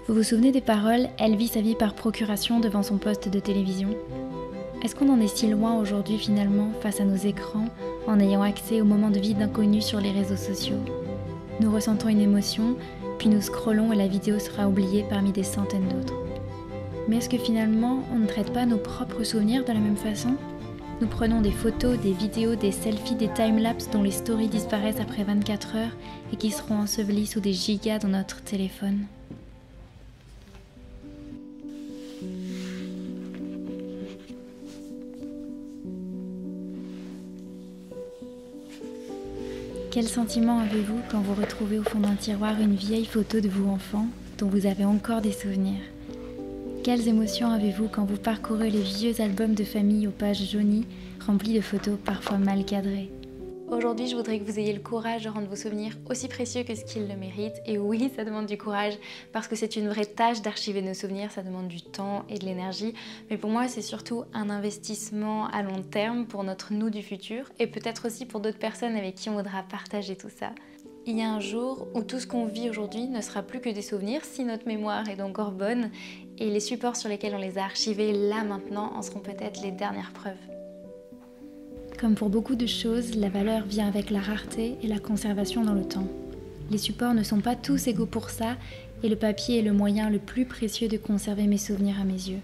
Vous vous souvenez des paroles « Elle vit sa vie par procuration devant son poste de télévision ». Est-ce qu'on en est si loin aujourd'hui finalement face à nos écrans en ayant accès aux moments de vie d'inconnus sur les réseaux sociaux? Nous ressentons une émotion, puis nous scrollons et la vidéo sera oubliée parmi des centaines d'autres. Mais est-ce que finalement on ne traite pas nos propres souvenirs de la même façon? Nous prenons des photos, des vidéos, des selfies, des timelapses dont les stories disparaissent après 24 heures et qui seront ensevelies sous des gigas dans notre téléphone. Quel sentiment avez-vous quand vous retrouvez au fond d'un tiroir une vieille photo de vous enfant dont vous avez encore des souvenirs? Quelles émotions avez-vous quand vous parcourez les vieux albums de famille aux pages jaunies, remplis de photos parfois mal cadrées? Aujourd'hui, je voudrais que vous ayez le courage de rendre vos souvenirs aussi précieux que ce qu'ils le méritent. Et oui, ça demande du courage parce que c'est une vraie tâche d'archiver nos souvenirs, ça demande du temps et de l'énergie. Mais pour moi, c'est surtout un investissement à long terme pour notre nous du futur et peut-être aussi pour d'autres personnes avec qui on voudra partager tout ça. Il y a un jour où tout ce qu'on vit aujourd'hui ne sera plus que des souvenirs si notre mémoire est encore bonne et les supports sur lesquels on les a archivés là maintenant en seront peut-être les dernières preuves. Comme pour beaucoup de choses, la valeur vient avec la rareté et la conservation dans le temps. Les supports ne sont pas tous égaux pour ça et le papier est le moyen le plus précieux de conserver mes souvenirs à mes yeux.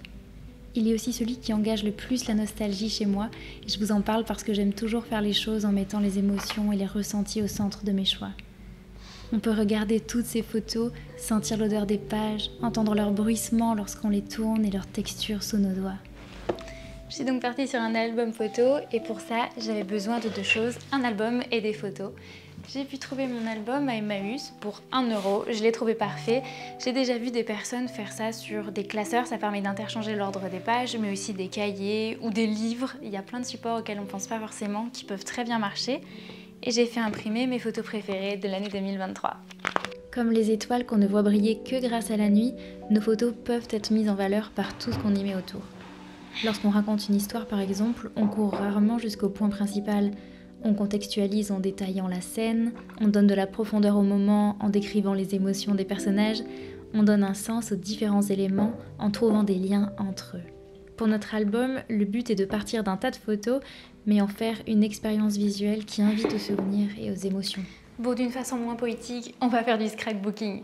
Il est aussi celui qui engage le plus la nostalgie chez moi et je vous en parle parce que j'aime toujours faire les choses en mettant les émotions et les ressentis au centre de mes choix. On peut regarder toutes ces photos, sentir l'odeur des pages, entendre leur bruissement lorsqu'on les tourne et leur texture sous nos doigts. Je suis donc partie sur un album photo et pour ça j'avais besoin de deux choses, un album et des photos. J'ai pu trouver mon album à Emmaüs pour 1 €, je l'ai trouvé parfait. J'ai déjà vu des personnes faire ça sur des classeurs, ça permet d'interchanger l'ordre des pages, mais aussi des cahiers ou des livres. Il y a plein de supports auxquels on ne pense pas forcément qui peuvent très bien marcher. Et j'ai fait imprimer mes photos préférées de l'année 2023. Comme les étoiles qu'on ne voit briller que grâce à la nuit, nos photos peuvent être mises en valeur par tout ce qu'on y met autour. Lorsqu'on raconte une histoire par exemple, on court rarement jusqu'au point principal. On contextualise en détaillant la scène, on donne de la profondeur au moment en décrivant les émotions des personnages, on donne un sens aux différents éléments en trouvant des liens entre eux. Pour notre album, le but est de partir d'un tas de photos, mais en faire une expérience visuelle qui invite aux souvenirs et aux émotions. Bon, d'une façon moins poétique, on va faire du scrapbooking.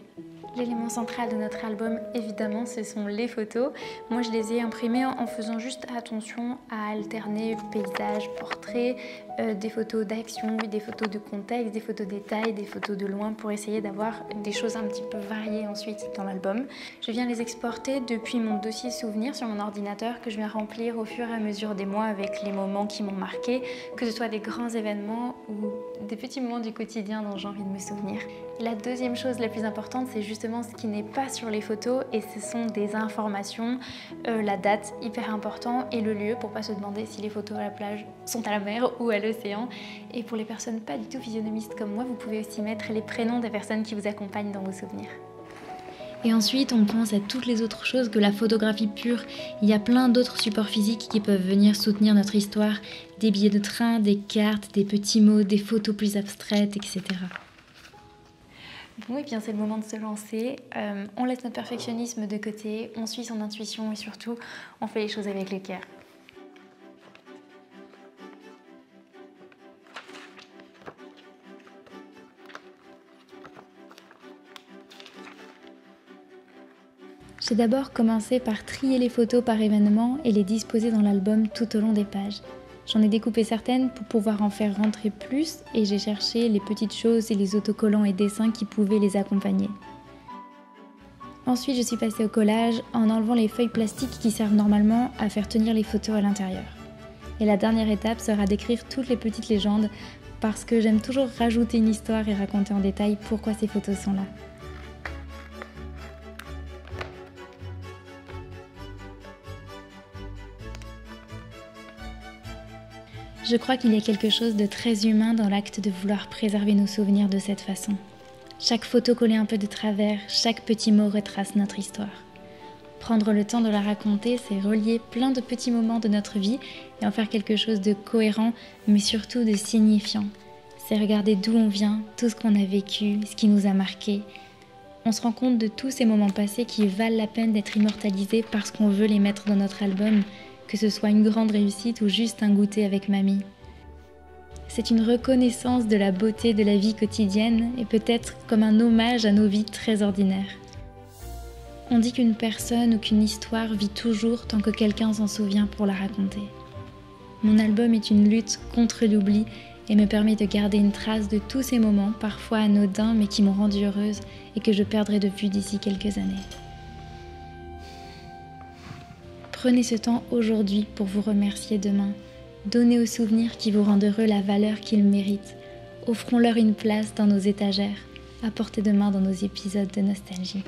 L'élément central de notre album, évidemment, ce sont les photos. Moi, je les ai imprimées en faisant juste attention à alterner paysage, portrait, des photos d'action, des photos de contexte, des photos détails, des photos de loin pour essayer d'avoir des choses un petit peu variées ensuite dans l'album. Je viens les exporter depuis mon dossier souvenirs sur mon ordinateur que je viens remplir au fur et à mesure des mois avec les moments qui m'ont marqué, que ce soit des grands événements ou des petits moments du quotidien dont j'ai envie de me souvenir. La deuxième chose la plus importante, c'est justement ce qui n'est pas sur les photos et ce sont des informations, la date, hyper important, et le lieu pour pas se demander si les photos à la plage sont à la mer ou à l'océan. Et pour les personnes pas du tout physionomistes comme moi, vous pouvez aussi mettre les prénoms des personnes qui vous accompagnent dans vos souvenirs. Et ensuite, on pense à toutes les autres choses que la photographie pure. Il y a plein d'autres supports physiques qui peuvent venir soutenir notre histoire, des billets de train, des cartes, des petits mots, des photos plus abstraites, etc. Bon, et bien c'est le moment de se lancer. On laisse notre perfectionnisme de côté, on suit son intuition et surtout, on fait les choses avec le cœur. J'ai d'abord commencé par trier les photos par événement et les disposer dans l'album tout au long des pages. J'en ai découpé certaines pour pouvoir en faire rentrer plus et j'ai cherché les petites choses et les autocollants et dessins qui pouvaient les accompagner. Ensuite, je suis passée au collage en enlevant les feuilles plastiques qui servent normalement à faire tenir les photos à l'intérieur. Et la dernière étape sera d'écrire toutes les petites légendes parce que j'aime toujours rajouter une histoire et raconter en détail pourquoi ces photos sont là. Je crois qu'il y a quelque chose de très humain dans l'acte de vouloir préserver nos souvenirs de cette façon. Chaque photo collée un peu de travers, chaque petit mot retrace notre histoire. Prendre le temps de la raconter, c'est relier plein de petits moments de notre vie et en faire quelque chose de cohérent, mais surtout de signifiant. C'est regarder d'où on vient, tout ce qu'on a vécu, ce qui nous a marqué. On se rend compte de tous ces moments passés qui valent la peine d'être immortalisés parce qu'on veut les mettre dans notre album, que ce soit une grande réussite ou juste un goûter avec mamie. C'est une reconnaissance de la beauté de la vie quotidienne et peut-être comme un hommage à nos vies très ordinaires. On dit qu'une personne ou qu'une histoire vit toujours tant que quelqu'un s'en souvient pour la raconter. Mon album est une lutte contre l'oubli et me permet de garder une trace de tous ces moments, parfois anodins mais qui m'ont rendue heureuse et que je perdrai de vue d'ici quelques années. Prenez ce temps aujourd'hui pour vous remercier demain. Donnez aux souvenirs qui vous rendent heureux la valeur qu'ils méritent. Offrons-leur une place dans nos étagères, à portée de main dans nos épisodes de nostalgie.